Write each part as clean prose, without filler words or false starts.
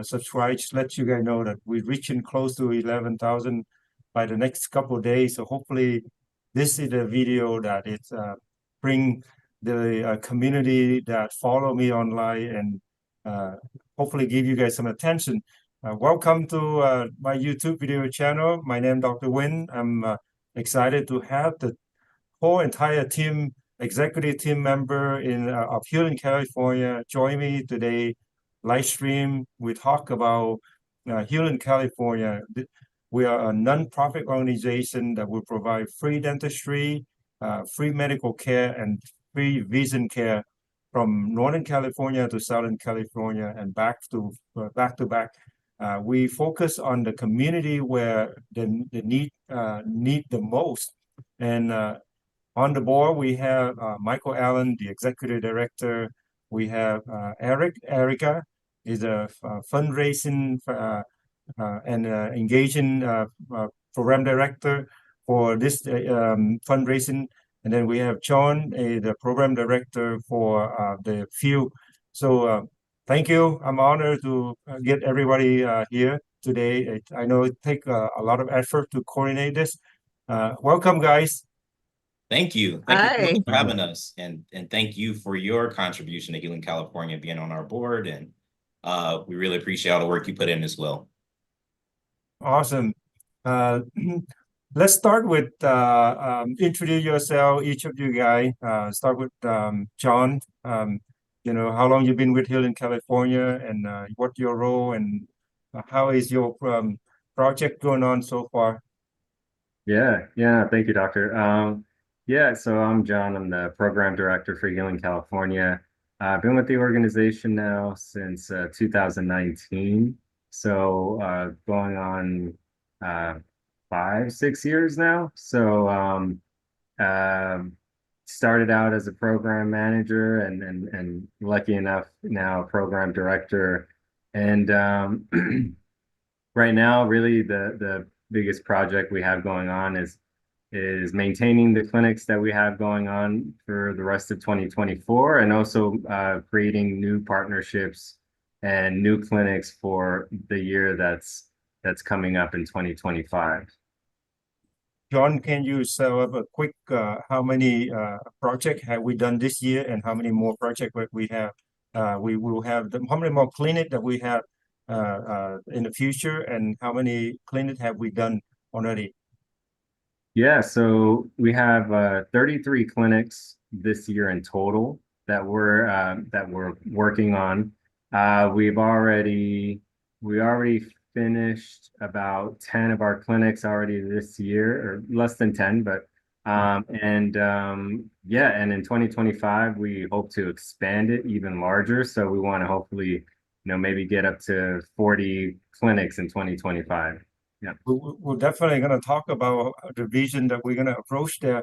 subscribe. Just let you guys know that we're reaching close to 11,000 by the next couple of days. So hopefully this is a video that it's bring the community that follow me online and hopefully give you guys some attention. Welcome to my YouTube video channel. My name is Dr. Win. I'm excited to have the whole entire team, executive team member of Healing California join me today. Live stream. We talk about Healing California. We are a non-profit organization that will provide free dentistry, free medical care, and free vision care from Northern California to Southern California and back to back. We focus on the community where the need the most. And on the board, we have Michael Allen, the executive director. We have Erica is a fundraising and engaging program director for this fundraising. And then we have John, the program director for the field. So thank you. I'm honored to get everybody here today. I know it takes a lot of effort to coordinate this. Welcome, guys. Thank you. Thank you for having us. And thank you for your contribution to Healing California, being on our board. And we really appreciate all the work you put in as well. Awesome. Let's start with introduce yourself, each of you guys. Start with John. How long you've been with Healing California and what's your role and how is your project going on so far? Yeah. Thank you, Doctor. So I'm John. I'm the program director for Healing California. I've been with the organization now since 2019. So going on 5-6 years now. So started out as a program manager and lucky enough now a program director. And right now, really the biggest project we have going on is maintaining the clinics that we have going on for the rest of 2024 and also creating new partnerships and new clinics for the year that's coming up in 2025. John, can you sum up a quick how many projects have we done this year and how many more projects we have? We will have how many more clinics that we have in the future and how many clinics have we done already? Yeah, so we have 33 clinics this year in total that we're working on. We already finished about 10 of our clinics already this year, or less than 10, but and in 2025 we hope to expand it even larger. So we want to hopefully, maybe get up to 40 clinics in 2025. Yeah, we're definitely going to talk about the vision that we're going to approach there.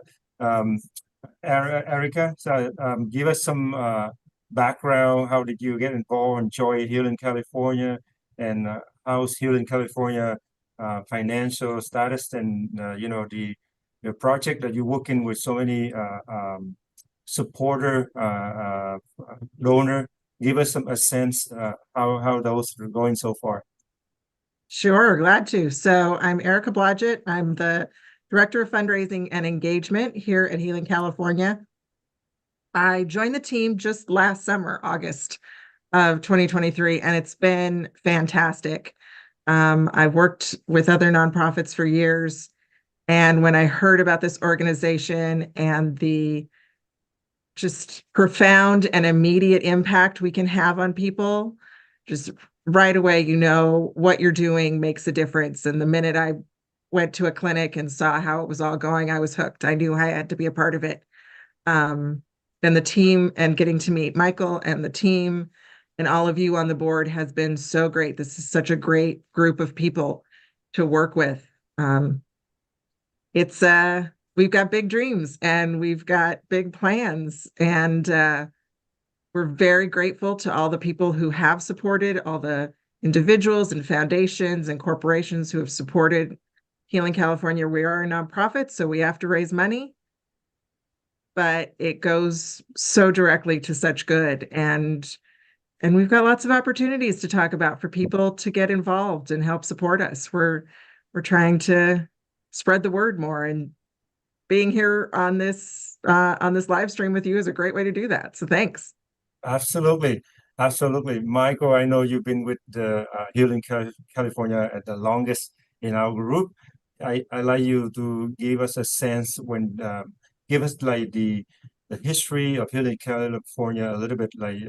Erica, so give us some background. How did you get involved and join Healing California, and how's Healing California financial status, and the project that you're working with so many supporter donor. Give us a sense how those are going so far. Sure, glad to. So I'm Erica Blodgett. I'm the Director of Fundraising and Engagement here at Healing California. I joined the team just last summer, August of 2023, and it's been fantastic. I've worked with other nonprofits for years, and when I heard about this organization and the just profound and immediate impact we can have on people, just right away, what you're doing makes a difference. And the minute I went to a clinic and saw how it was all going, I was hooked. I knew I had to be a part of it. And the team and getting to meet Michael and the team and all of you on the board has been so great. This is such a great group of people to work with. We've got big dreams and we've got big plans, and we're very grateful to all the people who have supported, all the individuals and foundations and corporations who have supported Healing California. We are a nonprofit, so we have to raise money, but it goes so directly to such good. And And we've got lots of opportunities to talk about for people to get involved and help support us. We're trying to spread the word more, and being here on this live stream with you is a great way to do that. So thanks. Absolutely. Absolutely. Michael, I know you've been with the Healing California at the longest in our group. I like you to give us a sense when give us like the history of Healing California a little bit, like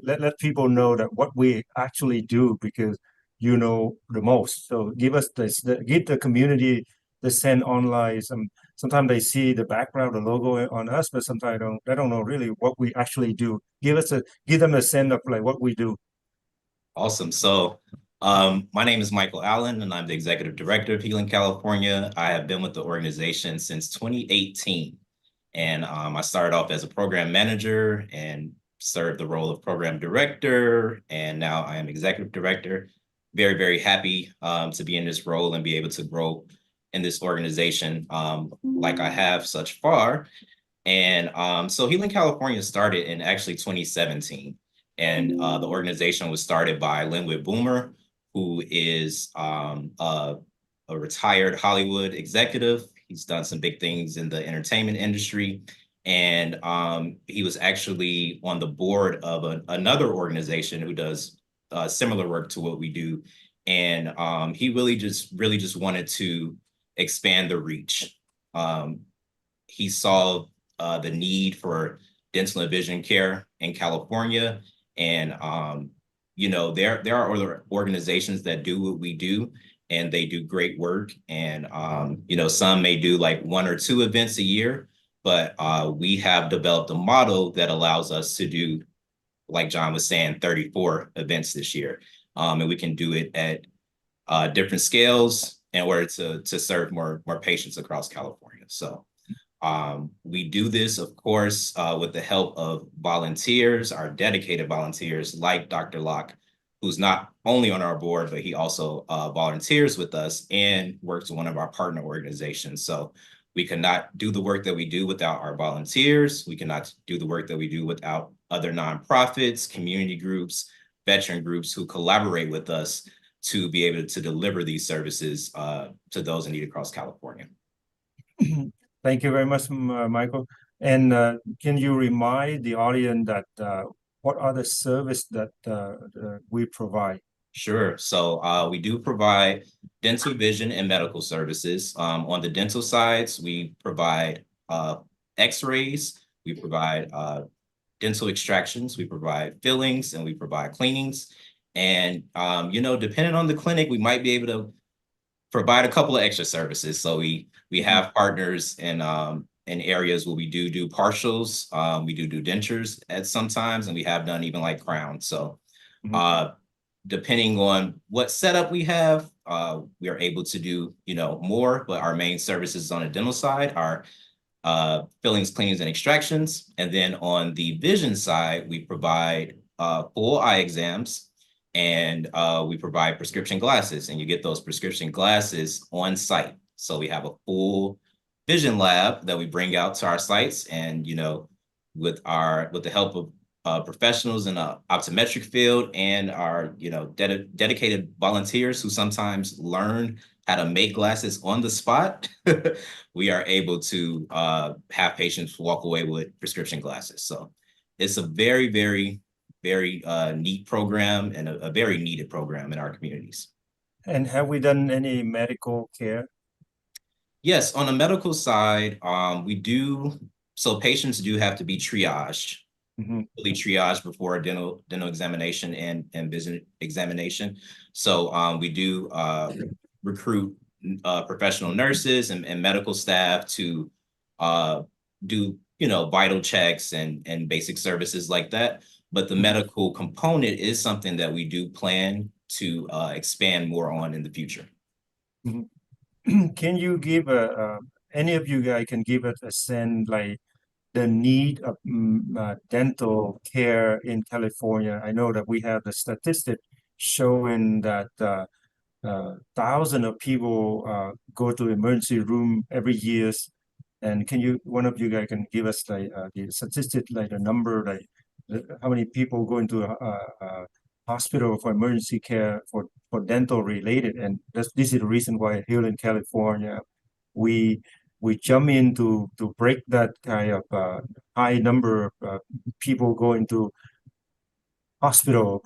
let people know that what we actually do, because you know the most. So give us this, give the community the sense online. Sometimes they see the background, the logo on us, but sometimes they don't know really what we actually do. Give them a sense of like what we do. Awesome. So my name is Michael Allen, and I'm the executive director of Healing California. I have been with the organization since 2018. And I started off as a program manager and served the role of program director. And now I am executive director. Very, very happy to be in this role and be able to grow in this organization like I have such far. And so Healing California started in actually 2017. And the organization was started by Lynwood Boomer, who is a retired Hollywood executive. He's done some big things in the entertainment industry. And he was actually on the board of another organization who does similar work to what we do. And he really just wanted to expand the reach. He saw the need for dental and vision care in California. And, you know, there are other organizations that do what we do, and they do great work. And, you know, some may do like 1 or 2 events a year, but we have developed a model that allows us to do, like John was saying, 34 events this year. And we can do it at different scales in order to serve more patients across California. So we do this, of course, with the help of volunteers, our dedicated volunteers like Dr. Locke, who's not only on our board, but he also volunteers with us and works with one of our partner organizations. So we cannot do the work that we do without our volunteers. We cannot do the work that we do without other nonprofits, community groups, veteran groups who collaborate with us to be able to deliver these services to those in need across California. Thank you very much, Michael. And can you remind the audience that what are the services that we provide? Sure. So we do provide dental, vision, and medical services. On the dental sides, we provide x-rays, we provide dental extractions, we provide fillings, and we provide cleanings. And, you know, depending on the clinic, we might be able to provide a couple of extra services. So we have partners in areas where we do partials, we do dentures at sometimes, and we have done even like crowns. So depending on what setup we have, we are able to do, you know, more, but our main services on the dental side are fillings, cleanings, and extractions. And then on the vision side, we provide full eye exams, and we provide prescription glasses, and you get those prescription glasses on site. So we have a full vision lab that we bring out to our sites, and, you know, with the help of professionals in the optometric field and our, you know, dedicated volunteers who sometimes learn how to make glasses on the spot, we are able to have patients walk away with prescription glasses. So it's a very, very, very neat program, and a very needed program in our communities. And have we done any medical care? Yes, on the medical side, we do. So patients do have to be triaged. Really triaged before a dental examination and vision examination. So we do recruit professional nurses and medical staff to do, you know, vital checks and basic services like that. But the medical component is something that we do plan to expand more on in the future. Can you give any of you guys can give us a sense like the need of dental care in California? I know that we have the statistic showing that thousands of people go to emergency room every year. And one of you guys can give us like the statistic, like the number, like how many people go into a hospital for emergency care for dental related, and this is the reason why here in California we jump in to break that kind of high number of people going to hospital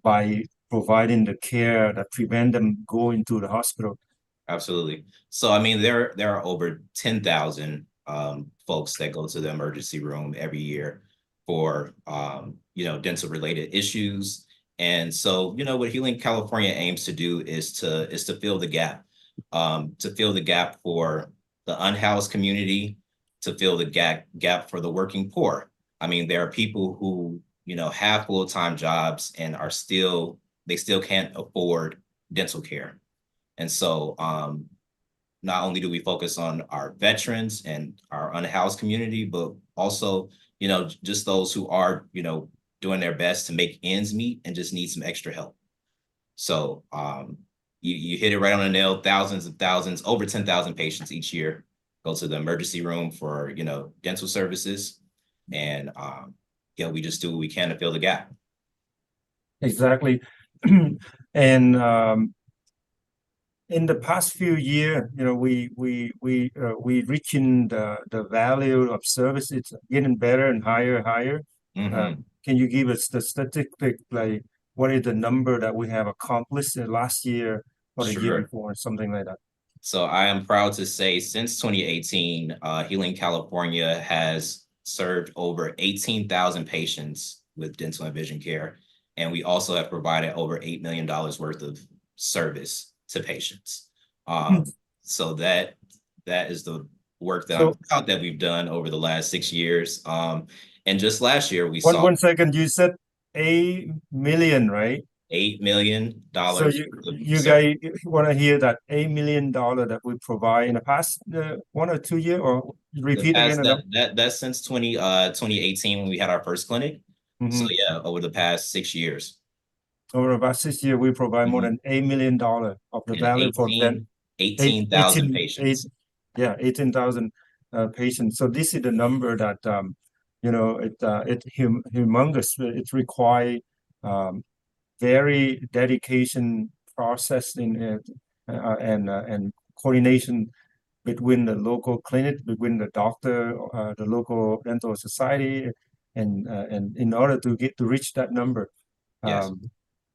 by providing the care that prevent them going to the hospital. Absolutely. So, I mean, there are over 10,000 folks that go to the emergency room every year for, dental related issues. And so, what Healing California aims to do is to fill the gap, for the unhoused community, to fill the gap for the working poor. I mean, there are people who, have full-time jobs and they still can't afford dental care. And so not only do we focus on our veterans and our unhoused community, but also, just those who are, doing their best to make ends meet and just need some extra help. So you hit it right on the nail. Thousands and thousands, over 10,000 patients each year go to the emergency room for, dental services. And we just do what we can to fill the gap. Exactly. And in the past few years, we reaching the value of service. It's getting better and higher. Can you give us the statistic, like what is the number that we have accomplished last year or the year before, something like that? So I am proud to say since 2018, Healing California has served over 18,000 patients with dental and vision care. And we also have provided over $8 million worth of service to patients. So that is the work that I'm proud that we've done over the last 6 years. And just last year we saw— One second, you said 8 million, right? $8 million. So you guys want to hear that $8 million that we provide in the past 1 or 2 years, or repeat again? That's since 2018 when we had our first clinic. So yeah, over the past 6 years. Over about 6 years, we provide more than $8 million of the value for 18,000 patients. 18,000 patients. So this is the number that it's humongous. It requires very dedication process and coordination between the local clinic, between the doctor, the local dental society, and in order to reach that number. Yes.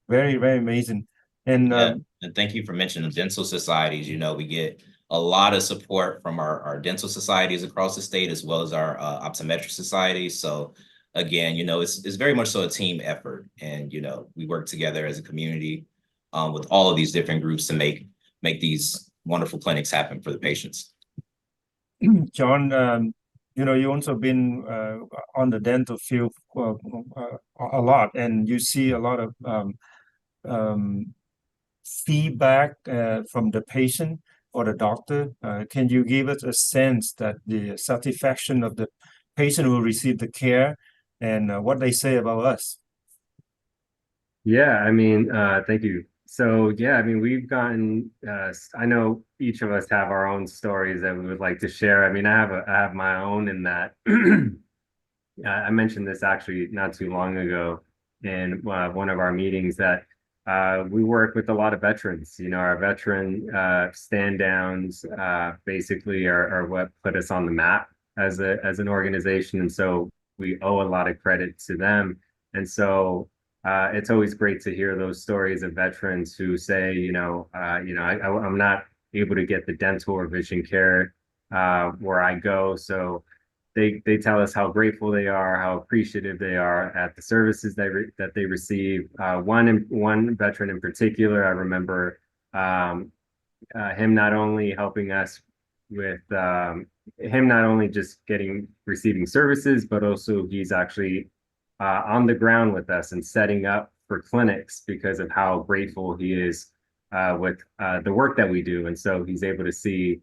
Very, very amazing. And and thank you for mentioning dental societies. We get a lot of support from our dental societies across the state, as well as our optometric societies. So again, it's very much so a team effort, and we work together as a community with all of these different groups to make these wonderful clinics happen for the patients. John, you also been on the dental field a lot, and you see a lot of feedback from the patient or the doctor. Can you give us a sense that the satisfaction of the patient who receive the care and what they say about us? Yeah, I mean, thank you. So yeah, I mean, we've gotten, I know each of us have our own stories that we would like to share. I mean, I have my own in that. I mentioned this actually not too long ago in one of our meetings, that we work with a lot of veterans. Our veteran stand downs basically are what put us on the map as an organization, and so we owe a lot of credit to them. And so it's always great to hear those stories of veterans who say, I'm not able to get the dental or vision care where I go, so they tell us how grateful they are, how appreciative they are at the services that they receive. One veteran in particular, I remember him not only helping us with him not only just receiving services, but also he's actually on the ground with us and setting up for clinics because of how grateful he is with the work that we do. And so he's able to see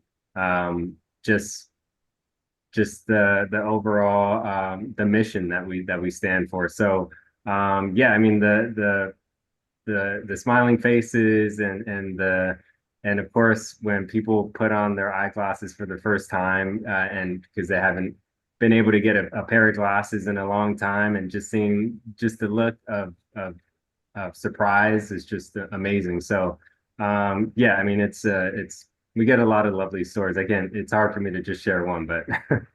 just the overall the mission that we stand for. So yeah, I mean the smiling faces and of course when people put on their eyeglasses for the first time and because they haven't been able to get a pair of glasses in a long time, and just seeing just the look of surprise is just amazing. So yeah, I mean, it's we get a lot of lovely stories. Again, it's hard for me to just share one, but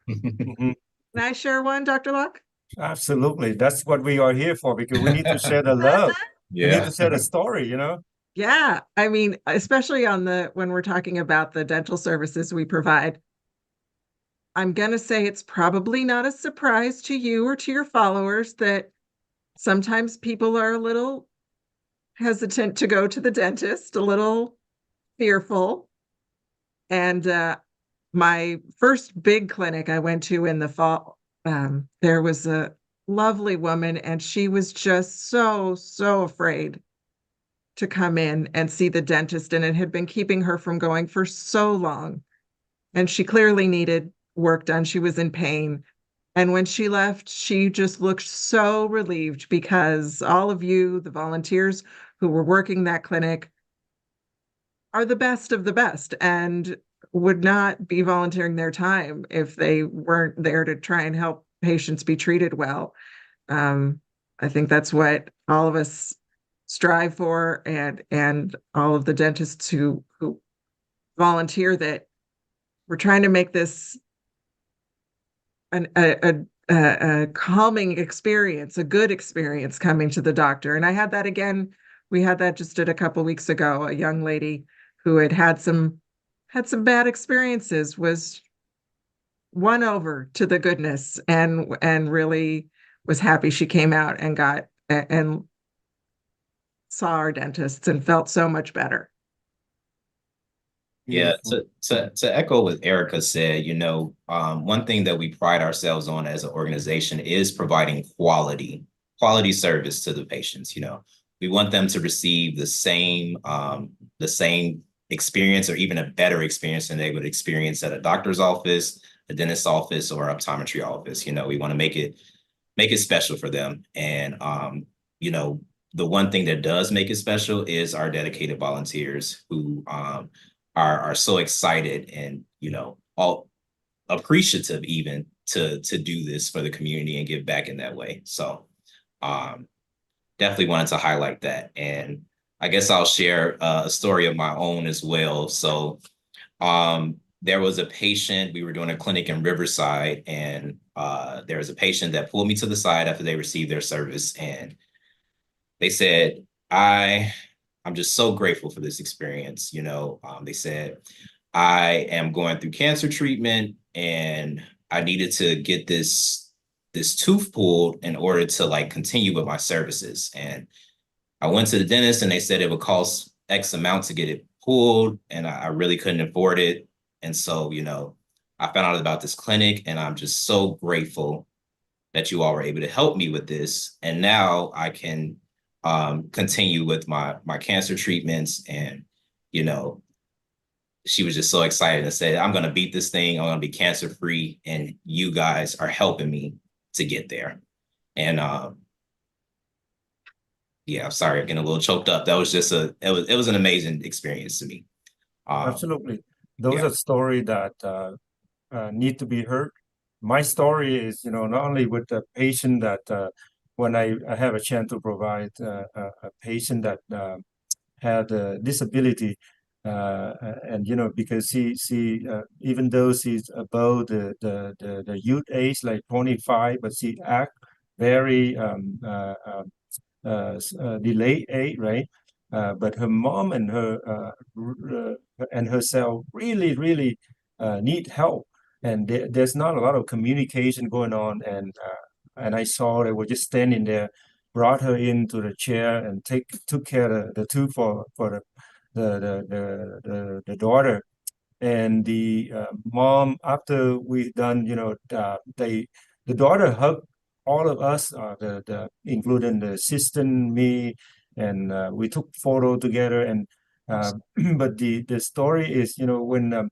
Mhm. Can I share one, Dr. Locke? Absolutely. That's what we are here for, because we need to share the love. We need Yeah. to share the story, you know? Yeah, I mean, especially on the when we're talking about the dental services we provide, I'm gonna say it's probably not a surprise to you or to your followers that sometimes people are a little hesitant to go to the dentist, a little fearful. And my first big clinic I went to in the fall, there was a lovely woman, and she was just so afraid to come in and see the dentist, and it had been keeping her from going for so long. And she clearly needed work done. She was in pain. And when she left, she just looked so relieved because all of you, the volunteers who were working that clinic, are the best of the best and would not be volunteering their time if they weren't there to try and help patients be treated well. I think that's what all of us strive for, and all of the dentists who volunteer, that we're trying to make this a calming experience, a good experience coming to the doctor. And I had that again. We had that just a couple weeks ago. A young lady who had some bad experiences was won over to the goodness, and really was happy she came out and and saw our dentists and felt so much better. Yeah, Beautiful. to echo what Erica said, one thing that we pride ourselves on as an organization is providing quality service to the patients. We want them to receive the same experience, or even a better experience than they would experience at a doctor's office, a dentist's office, or optometry office. We want to make it special for them. And the one thing that does make it special is our dedicated volunteers who are so excited and all appreciative even to do this for the community and give back in that way. So definitely wanted to highlight that. And I guess I'll share a story of my own as well. So there was a patient, we were doing a clinic in Riverside, and there was a patient that pulled me to the side after they received their service, and they said, I'm just so grateful for this experience. They said, I am going through cancer treatment, and I needed to get this tooth pulled in order to like continue with my services. And I went to the dentist, and they said it would cost X amount to get it pulled, and I really couldn't afford it. And so, I found out about this clinic, and I'm just so grateful that you all were able to help me with this. And now I can continue with my cancer treatments. And, she was just so excited and said, I'm going to beat this thing. I'm going to be cancer free. And you guys are helping me to get there. And yeah, I'm sorry, I'm getting a little choked up. That was just it was an amazing experience to me. Absolutely. Those yeah. are stories that need to be heard. My story is, not only with the patient that when I have a chance to provide a patient that had a disability, and because she even though she's above the youth age, like 25, but she act very delayed age, right? But her mom and herself really need help, and there's not a lot of communication going on, and I saw they were just standing there, brought her into the chair and took care of the tooth for the daughter. And the mom, after we done, the daughter hugged all of us, including the assistant, me, and we took photo together. And but the story is, when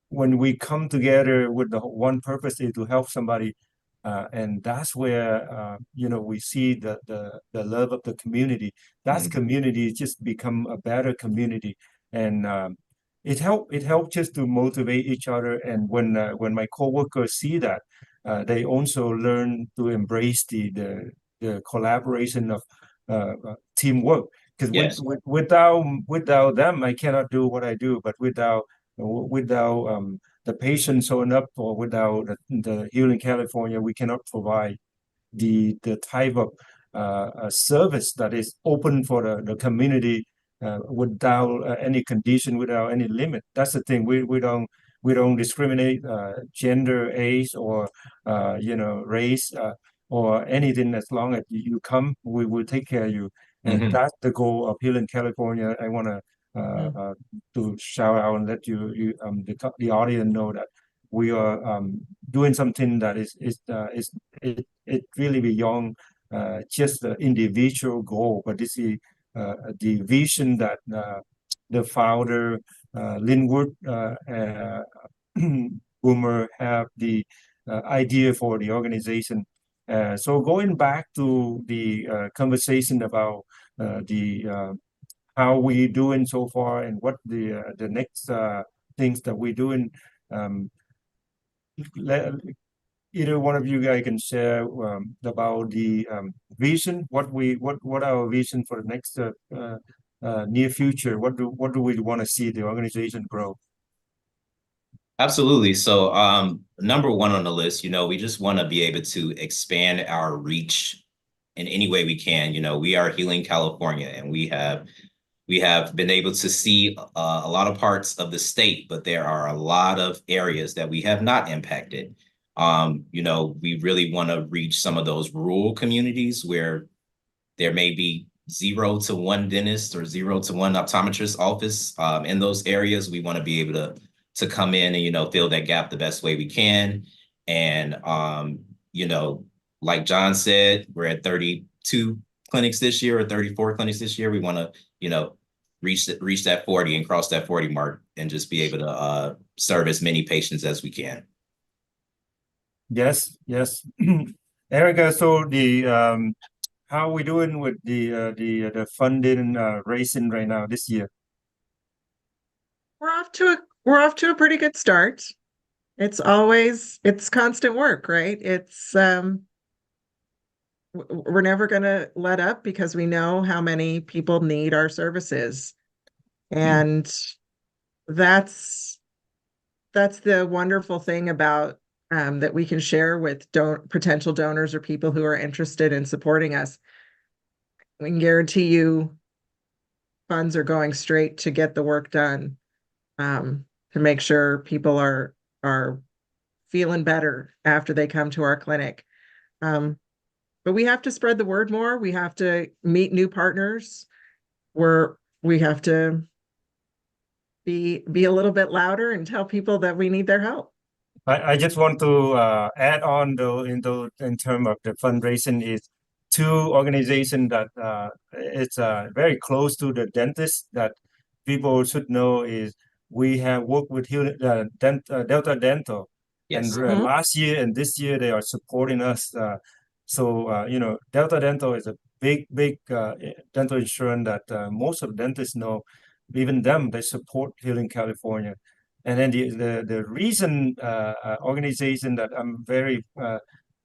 when we come together with the one purpose is to help somebody, and that's where we see the love of the community. That's community just become a better community, and it helped just to motivate each other. And when my coworkers see that, they also learn to embrace the collaboration of teamwork. Because Yes. without them, I cannot do what I do. But without the patient showing up, or without the Healing California, we cannot provide the type of service that is open for the community without any condition, without any limit. That's the thing. We don't discriminate gender, age, or race, or anything. As long as you come, we will take care of you. And Mhm. that's the goal of Healing California. I want to shout out and let the audience know that we are doing something that is really beyond just the individual goal, but this is the vision that the founder Lynwood Boomer have the idea for the organization. So going back to the conversation about the how we doing so far, and what the next things that we're doing. Either one of you guys can share about the vision, what our vision for the next near future. What do we want to see the organization grow? Absolutely. So, number one on the list, we just want to be able to expand our reach in any way we can. We are Healing California, and we have been able to see a lot of parts of the state, but there are a lot of areas that we have not impacted. We really want to reach some of those rural communities where there may be 0 to 1 dentist or 0 to 1 optometrist office. In those areas, we want to be able to come in and, fill that gap the best way we can. And, like John said, we're at 32 clinics this year, or 34 clinics this year. We want to, reach that 40 and cross that 40 mark, and just be able to serve as many patients as we can. Yes. Erica, so the how are we doing with the funding raising right now this year? We're off to a pretty good start. It's constant work, right? We're never going to let up, because we know how many people need our services. And that's the wonderful thing about that we can share with potential donors or people who are interested in supporting us. We can guarantee you funds are going straight to get the work done, to make sure people are feeling better after they come to our clinic. But we have to spread the word more. We have to meet new partners. We have to be a little bit louder and tell people that we need their help. I just want to add on though in terms of the fundraising, is two organizations that it's very close to the dentist that people should know. Is we have worked with Delta Dental, Yes. and last year and this year they are supporting us. So Delta Dental is a big dental insurance that most of the dentists know. Even them, they support Healing California. And then the reason organization that I'm very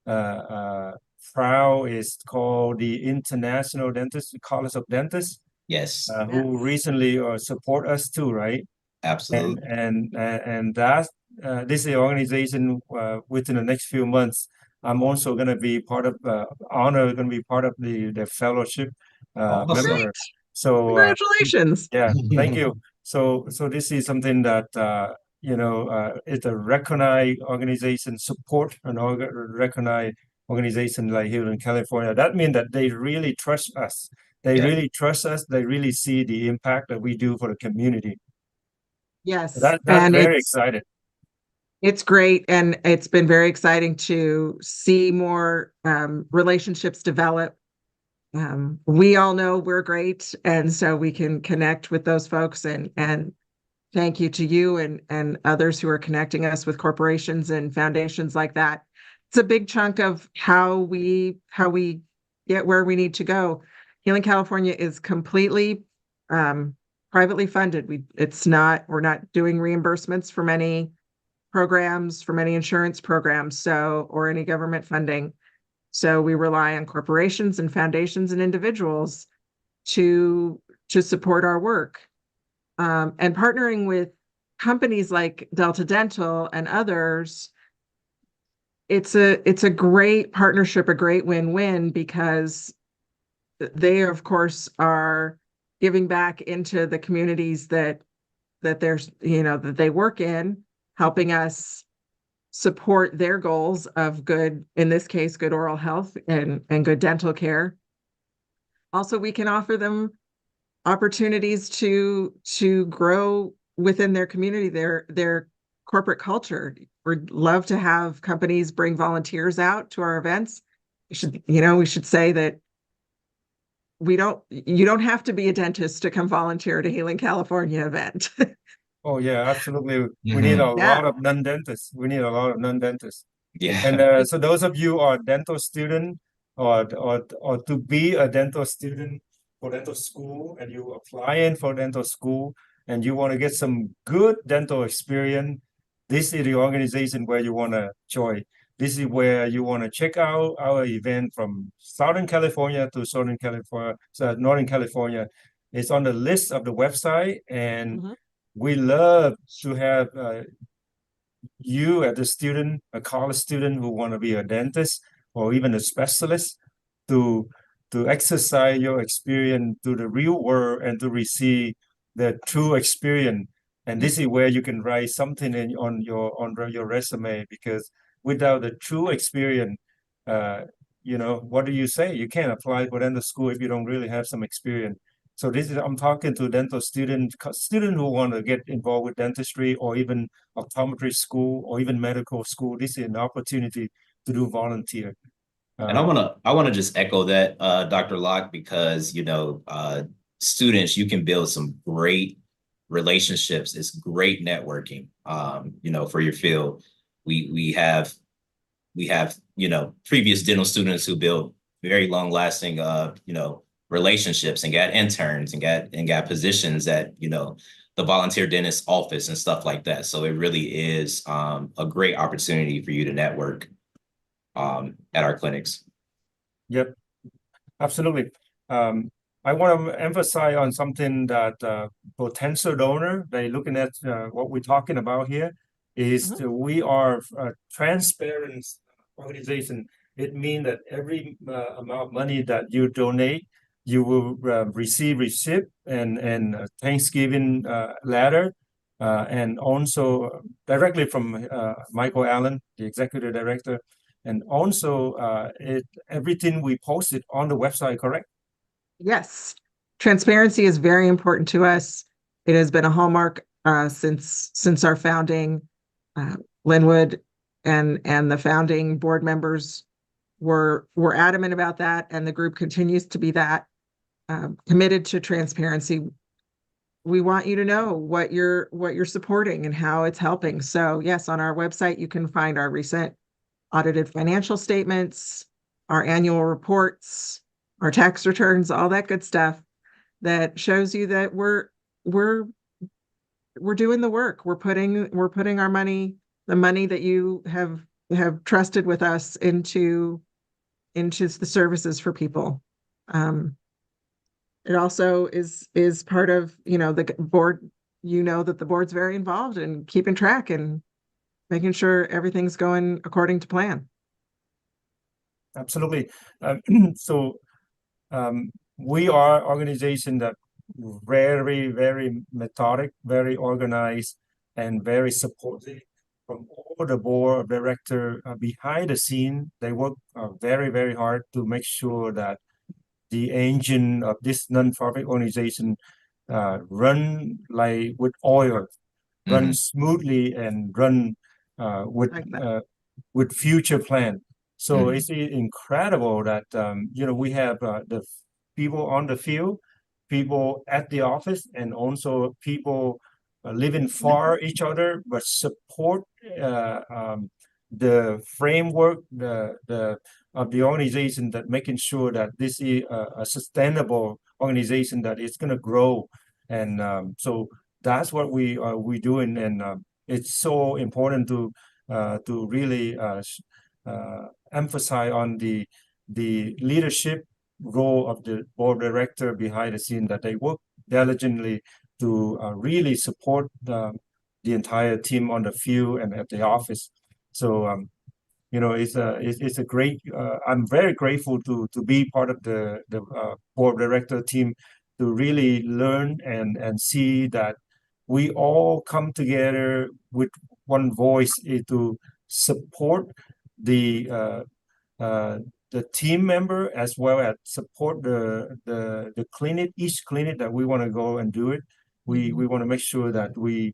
proud is called the International Dentist College of Dentists. Yes. Who recently support us too, right? Absolutely. And that this is the organization within the next few months. I'm also going to be part of going to be part of the fellowship Awesome. member. So Congratulations. yeah, thank you. So this is something that it's a recognized organization, support an recognized organization like here in California. That means that they really trust us. They really trust us. They really see the impact that we do for the community. Yes, That's and very excited. It's great, and it's been very exciting to see more relationships develop. We all know we're great, and so we can connect with those folks. And thank you to you and others who are connecting us with corporations and foundations like that. It's a big chunk of how we get where we need to go. Healing California is completely privately funded. We're not doing reimbursements for many programs, for many insurance programs, or any government funding. So we rely on corporations and foundations and individuals to support our work. And partnering with companies like Delta Dental and others, it's a great partnership, a great win-win, because they, of course, are giving back into the communities that that they work in, helping us support their goals of good, in this case, good oral health and good dental care. Also, we can offer them opportunities to grow within their community, their corporate culture. We'd love to have companies bring volunteers out to our events. We should say that you don't have to be a dentist to come volunteer at a Healing California event. Oh yeah, absolutely. We need a Yeah. lot of non-dentists. We need a lot of non-dentists. Yeah. And so those of you are dental student or to be a dental student for dental school, and you applying for dental school and you want to get some good dental experience, this is the organization where you want to join. This is where you want to check out our event from Southern California to Southern California, so Northern California. It's on the list of the website, and Mhm. we love to have you as a student, a college student who want to be a dentist or even a specialist, to exercise your experience to the real world and to receive the true experience. And this is where you can write something on your resume, because without the true experience, what do you say? You can't apply for dental school if you don't really have some experience. So I'm talking to dental student who want to get involved with dentistry, or even optometry school, or even medical school. This is an opportunity to do volunteer. And I wanna just echo that, Dr. Locke, because students, you can build some great relationships. It's great networking, for your field. We have previous dental students who built very long lasting relationships and got interns and got positions at the volunteer dentist office and stuff like that. So it really is a great opportunity for you to network at our clinics. Yep, absolutely. I want to emphasize on something that potential donor, they looking at what we're talking about here, is we are a transparent organization. It means that every amount of money that you donate, you will receive receipt and Thanksgiving letter, and also directly from Michael Allen, the executive director. And also, everything we posted on the website, correct? Yes. Transparency is very important to us. It has been a hallmark since our founding. Lynwood and the founding board members were adamant about that, and the group continues to be that committed to transparency. We want you to know what you're supporting and how it's helping. So yes, on our website you can find our recent audited financial statements, our annual reports, our tax returns, all that good stuff that shows you that we're doing the work. We're putting our money, the money that you have trusted with us, into the services for people. It also is part of the board. That the board's very involved in keeping track and making sure everything's going according to plan. Absolutely. So we are an organization that very, very methodic, very organized, and very supportive from all the board of director behind the scene. They work very, very hard to make sure that the engine of this nonprofit organization run like with oil, run smoothly, and run with future plan. So it's incredible that we have the people on the field, people at the office, and also people living far each other, but support the framework of the organization, that making sure that this is a sustainable organization that is going to grow And so that's what we doing, and it's so important to really emphasize on the leadership role of the board director behind the scene, that they work diligently to really support the entire team on the field and at the office. So it's a great. I'm very grateful to be part of the board director team, to really learn and see that we all come together with one voice, to support the team member, as well as support the clinic, each clinic that we want to go and do it. We want to make sure that we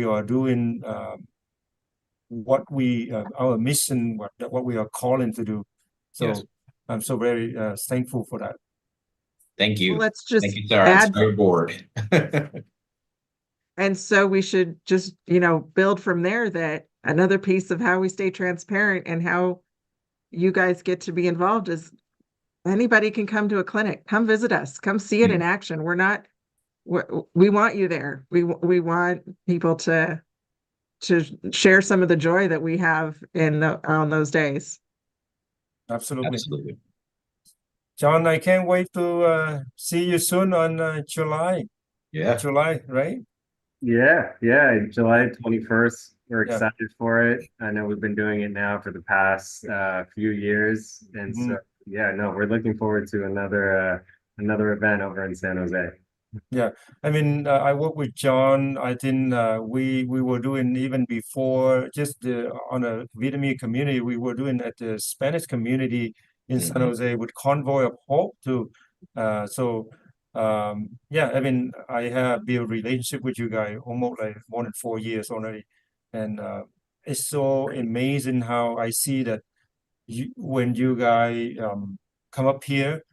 are doing what we our mission, what we are calling to do. So Yes. I'm so very thankful for that. Thank you. Well, let's just Thank you to our add, entire board. and so we should just, build from there, that another piece of how we stay transparent and how you guys get to be involved is anybody can come to a clinic, come visit us, come see it in action. We want you there. We want people to share some of the joy that we have on those days. Absolutely. Absolutely. John, I can't wait to see you soon on July. Yeah. July, right? Yeah, July 21st. We're Yeah. excited for it. I know we've been doing it now for the past few years, and so we're looking forward to another event over in San Jose. Yeah, I mean, I work with John. I think we were doing even before, just on a Vietnamese community. We were doing at the Spanish community in San Jose with Convoy of Hope too. I mean, I have built a relationship with you guys almost like more than 4 years already, and it's so amazing how I see that when you guys come up here.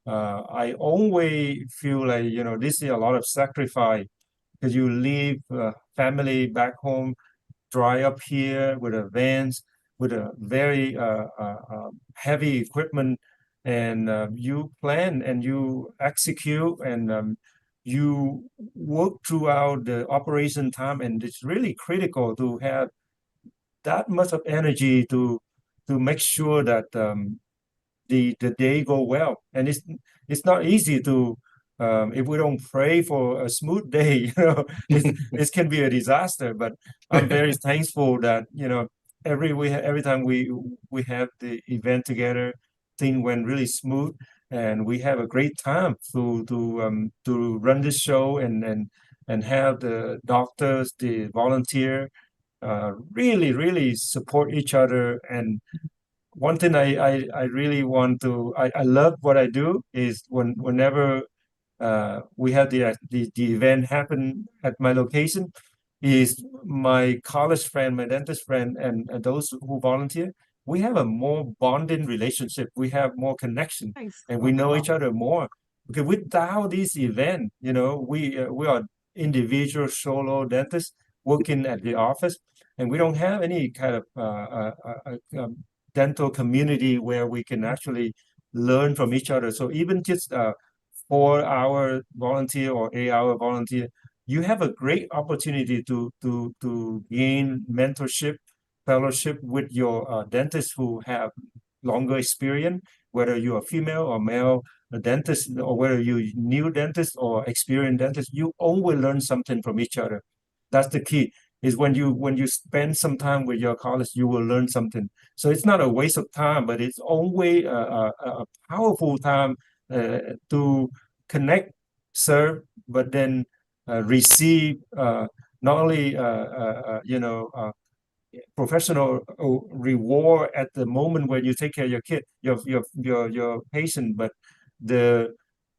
I always feel like, this is a lot of sacrifice, because you leave family back home, drive up here with a vans, with a very heavy equipment, and you plan and you execute, and you work throughout the operation time, and it's really critical to have that much of energy to make sure that the day go well. And it's not easy to if we don't pray for a smooth day, it can be a disaster. But I'm very thankful that every time we have the event together, thing went really smooth, and we have a great time to run this show, and have the doctors, the volunteer, really support each other. And one thing I really want to, I love what I do is whenever we have the event happen at my location, is my college friend, my dentist friend, and those who volunteer, we have a more bonding relationship. We have more connection, Nice. and we know each other more. Because without this event, we are individual solo dentists working at the office, and we don't have any kind of dental community where we can actually learn from each other. So even just 4-hour volunteer or 8-hour volunteer, you have a great opportunity to gain mentorship, fellowship with your dentists who have longer experience, whether you're a female or male dentist, or whether you're new dentist or experienced dentist. You always learn something from each other. That's the key. Is when you spend some time with your colleagues, you will learn something. So it's not a waste of time, but it's always a powerful time to connect, serve, but then receive not only professional reward at the moment where you take care of your kid, your patient, but the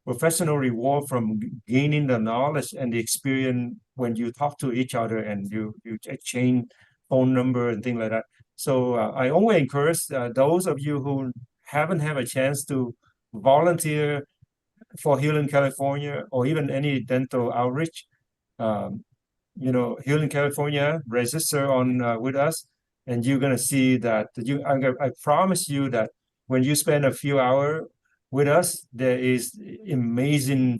professional reward from gaining the knowledge and the experience when you talk to each other and you exchange phone number and things like that. So I always encourage those of you who haven't had a chance to volunteer for Healing California, or even any dental outreach. Healing California, register on with us, and you're gonna see that I promise you that when you spend a few hours with us, there is amazing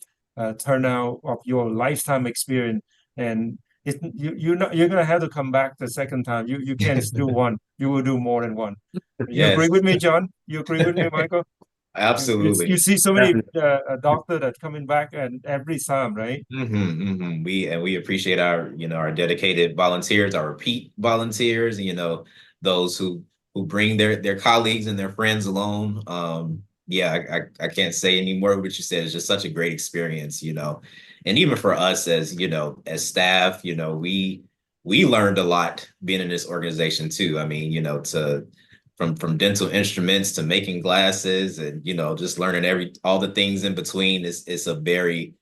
turnout of your lifetime experience. And you're gonna have to come back the second time. You can't just do one. You will do more than one. You agree Yes, with me, John? You agree with me, Michael? You absolutely. see so many Definitely. doctor that's coming back and every time, right? We appreciate our, our dedicated volunteers, our repeat volunteers, those who bring their colleagues and their friends along. Yeah, I can't say any more of what you said. It's just such a great experience, and even for us as, as staff, we learned a lot being in this organization too. I mean, to from dental instruments to making glasses and, just learning all the things in between. It's a very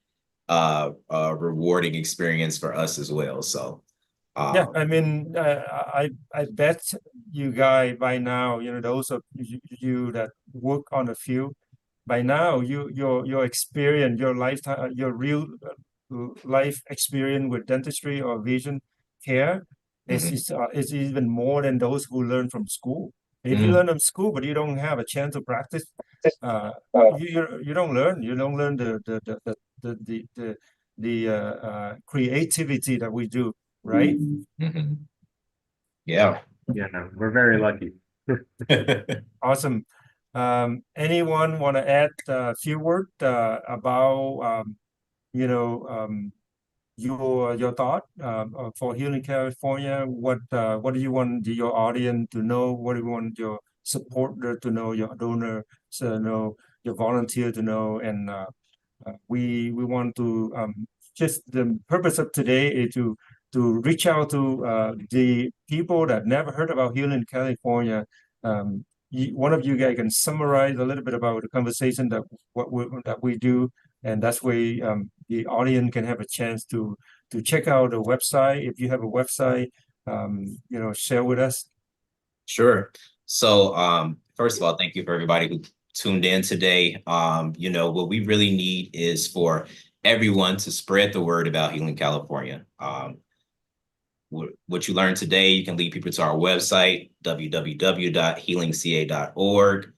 rewarding experience for us as well. So Yeah, I mean, I bet you guys by now, those of you that work on the field, by now your experience, your lifetime, your real life experience with dentistry or vision care is even more than those who learn from school. If you learn from school, but you don't have a chance to practice, you don't learn. You don't learn the creativity that we do, right? Yeah. Yeah, no, we're very lucky. Awesome. Anyone want to add a few words about your thought for Healing California? What do you want your audience to know? What do you want your supporter to know? Your donor to know? Your volunteer to know? And we want to just the purpose of today is to reach out to the people that never heard about Healing California. One of you guys can summarize a little bit about the conversation that we do, and that's way the audience can have a chance to check out the website. If you have a website, share with us. Sure. So first of all, thank you for everybody who tuned in today. What we really need is for everyone to spread the word about Healing California. What you learned today, you can lead people to our website, www.healingca.org.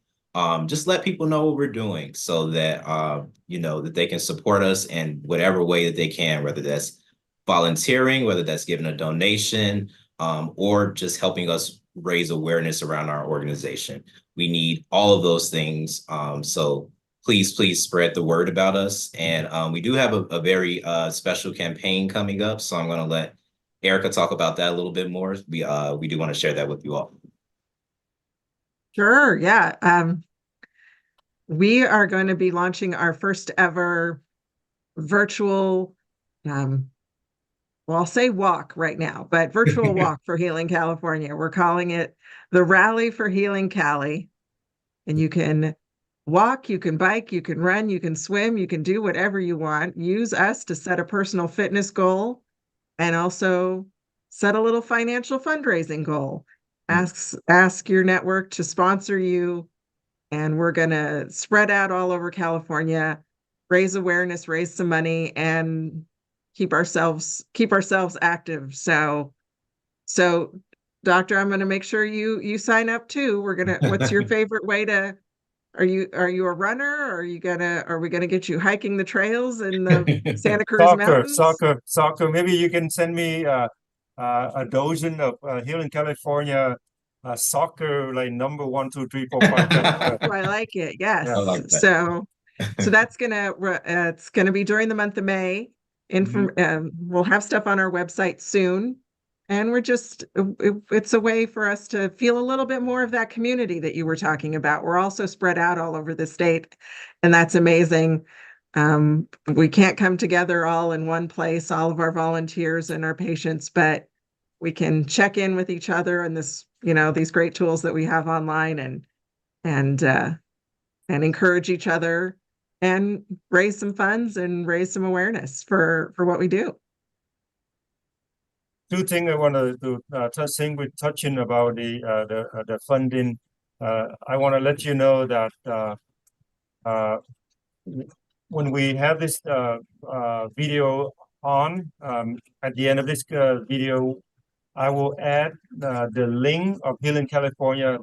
Just let people know what we're doing so that, that they can support us in whatever way that they can, whether that's volunteering, whether that's giving a donation, or just helping us raise awareness around our organization. We need all of those things. So please spread the word about us. And we do have a very special campaign coming up. So I'm going to let Erica talk about that a little bit more. We do want to share that with you all. Sure, yeah. We are going to be launching our first ever virtual, well, I'll say walk right now, but virtual walk for Healing California. We're calling it the Rally for Healing Cali. And you can walk, you can bike, you can run, you can swim, you can do whatever you want. Use us to set a personal fitness goal and also set a little financial fundraising goal. Ask your network to sponsor you, and we're going to spread out all over California, raise awareness, raise some money, and keep ourselves active. So Doctor, I'm going to make sure you sign up too. What's your favorite way to, are you a runner? Or are we gonna get you hiking the trails in the Santa Cruz Mountains? Soccer. Maybe you can send me a dozen of Healing California soccer, like number 1, 2, 3, 4, 5. Oh, I like it. Yes. Yeah. I like that. So that's it's gonna be during the month of May. We'll have stuff on our website soon. And it's a way for us to feel a little bit more of that community that you were talking about. We're also spread out all over the state, and that's amazing. We can't come together all in one place, all of our volunteers and our patients, but we can check in with each other and these great tools that we have online and encourage each other and raise some funds and raise some awareness for what we do. 2 things I want to touching about the funding. I want to let you know that when we have this video on, at the end of this video, I will add the link of Healing California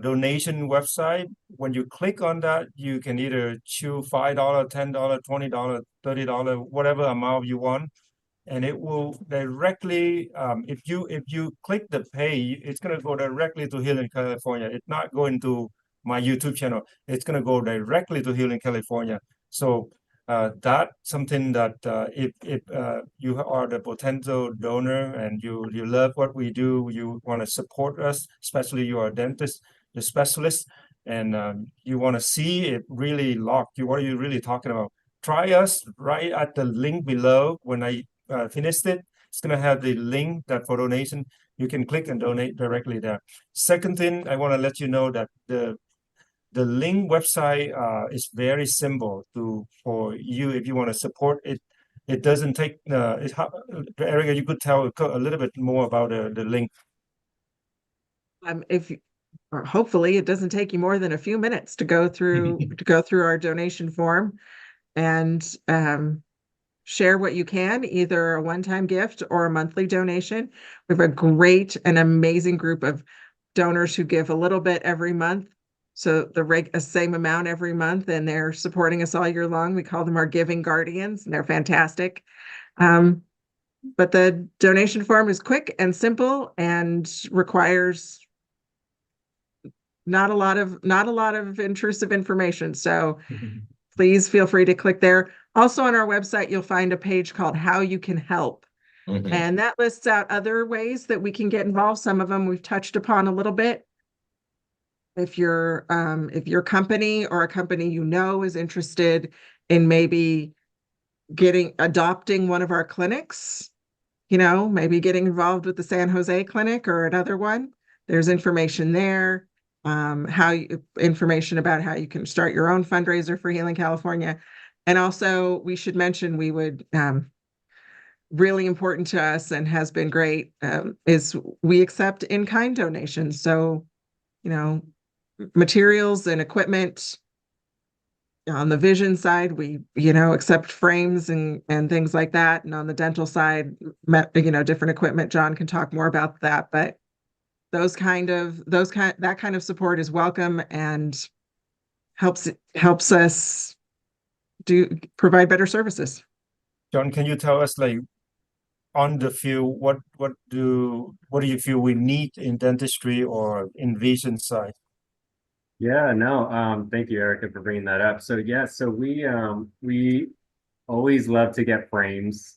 donation website. When you click on that, you can either choose $5, $10, $20, $30, whatever amount you want, and it will directly, if you click the pay, it's gonna go directly to Healing California. It's not going to my YouTube channel. It's gonna go directly to Healing California. So that's something that if you are the potential donor and you love what we do, you want to support us, especially you are a dentist, the specialist, and you want to see it really locked. What are you really talking about? Try us right at the link below. When I finished it, it's gonna have the link that for donation. You can click and donate directly there. Second thing, I want to let you know that the link website is very simple for you if you want to support it. It doesn't take Erica, you could tell a little bit more about the link. Or hopefully it doesn't take you more than a few minutes to go through our donation form and share what you can, either a one-time gift or a monthly donation. We have a great and amazing group of donors who give a little bit every month. So the same amount every month, and they're supporting us all year long. We call them our giving guardians, and they're fantastic. But the donation form is quick and simple and requires not a lot of intrusive information. So please feel free to click there. Also on our website, you'll find a page called How You Can Help. And that lists out other ways that we can get involved. Some of them we've touched upon a little bit. If your company or a company you know is interested in maybe adopting one of our clinics, maybe getting involved with the San Jose clinic or another one, there's information there. Information about how you can start your own fundraiser for Healing California. And also we should mention, we would really important to us and has been great, is we accept in-kind donations. So, materials and equipment. On the vision side, we, accept frames and things like that. And on the dental side, different equipment. John can talk more about that, but that kind of support is welcome and helps us provide better services. John, can you tell us, like, on the field, what do you feel we need in dentistry or in vision side? Yeah, no, thank you, Erica, for bringing that up. So we always love to get frames,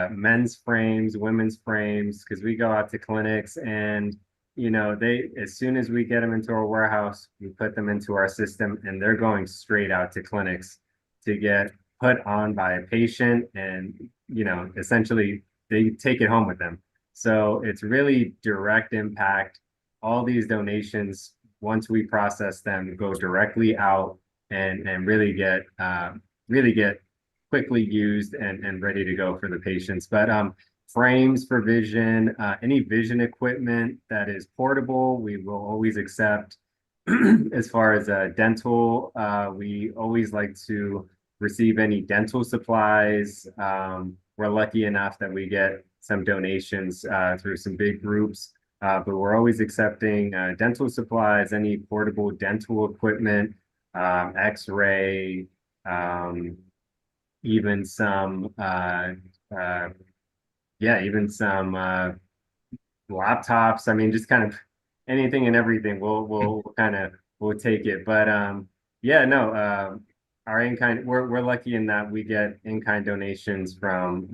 men's frames, women's frames, because we go out to clinics and as soon as we get them into our warehouse, we put them into our system, and they're going straight out to clinics to get put on by a patient, and essentially they take it home with them. So it's really direct impact. All these donations, once we process them, go directly out and really get quickly used and ready to go for the patients. But frames for vision, any vision equipment that is portable, we will always accept. As far as dental, we always like to receive any dental supplies. We're lucky enough that we get some donations through some big groups, but we're always accepting dental supplies, any portable dental equipment, X-ray, even some laptops. I mean, just kind of anything and everything. We'll take it. But our in-kind, we're lucky in that we get in-kind donations from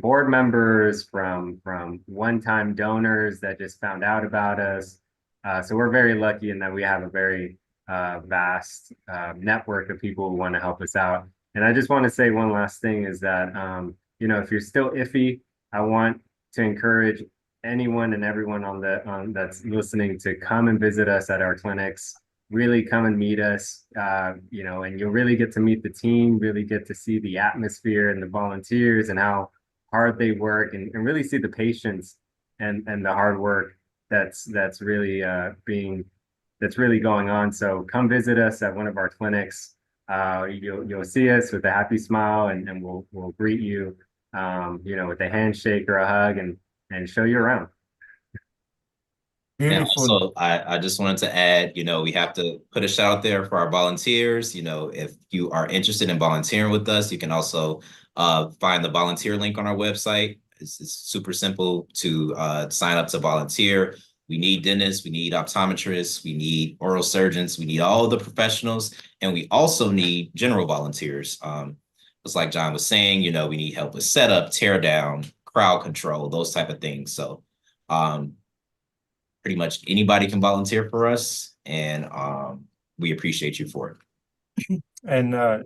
board members, from one-time donors that just found out about us. So we're very lucky in that we have a very vast network of people who want to help us out. And I just want to say one last thing is that if you're still iffy, I want to encourage anyone and everyone that's listening to come and visit us at our clinics. Really come and meet us, and you'll really get to meet the team, really get to see the atmosphere and the volunteers and how hard they work, and really see the patients and the hard work that's really going on. So come visit us at one of our clinics. You'll see us with a happy smile, and we'll greet you, with a handshake or a hug, and show you around. And Beautiful. also, I just wanted to add, we have to put a shout out there for our volunteers. If you are interested in volunteering with us, you can also find the volunteer link on our website. It's super simple to sign up to volunteer. We need dentists, we need optometrists, we need oral surgeons, we need all the professionals, and we also need general volunteers. It's like John was saying, we need help with setup, tear down, crowd control, those type of things. So pretty much anybody can volunteer for us, and we appreciate you for it. And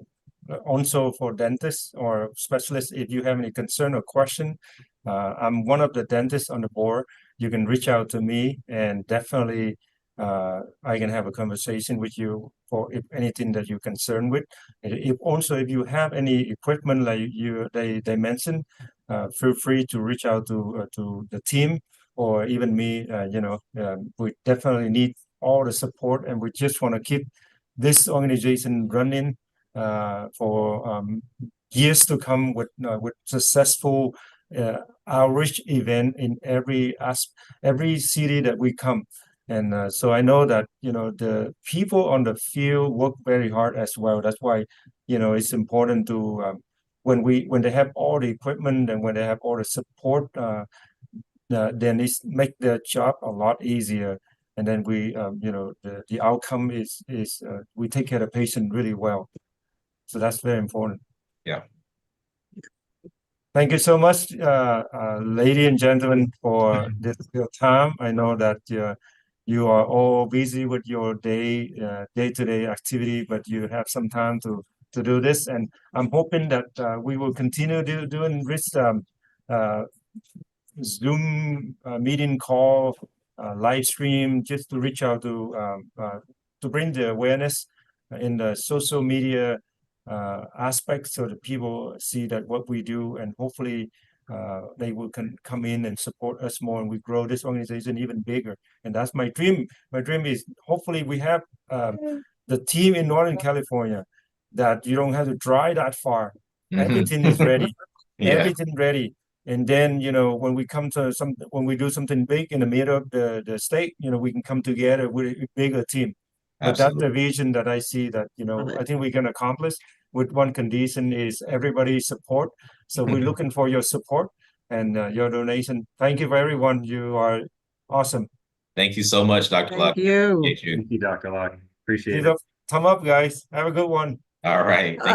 also for dentists or specialists, if you have any concern or question, I'm one of the dentists on the board. You can reach out to me, and definitely I can have a conversation with you for if anything that you're concerned with. And if you have any equipment like they mentioned, feel free to reach out to the team or even me. We definitely need all the support, and we just want to keep this organization running for years to come with successful outreach event in every city that we come. And so I know that the people on the field work very hard as well. That's why it's important to when they have all the equipment and when they have all the support, then it make their job a lot easier. And then we the outcome is we take care of the patient really well. So that's very important. Yeah. Thank you so much, ladies and gentlemen, for your time. I know that you are all busy with your day-to-day activity, but you have some time to do this. And I'm hoping that we will continue doing this Zoom meeting call, live stream, just to reach out to bring the awareness in the social media aspect, so that people see that what we do, and hopefully they will come in and support us more, and we grow this organization even bigger. And that's my dream. My dream is hopefully we have the team in Northern California that you don't have to drive that far. Everything is ready. Yeah. Everything ready. And then, when we come to when we do something big in the middle of the state, we can come together with a bigger team. But that's the vision that I see that, I think we can accomplish. With one condition is everybody's support. So we're looking for your support and your donation. Thank you for everyone. You are awesome. Thank you so much, Dr. Locke. Thank you. Appreciate you. Thank you, Dr. Locke. Appreciate Give it. a thumb up, guys. Have a good one. All right. Thank you.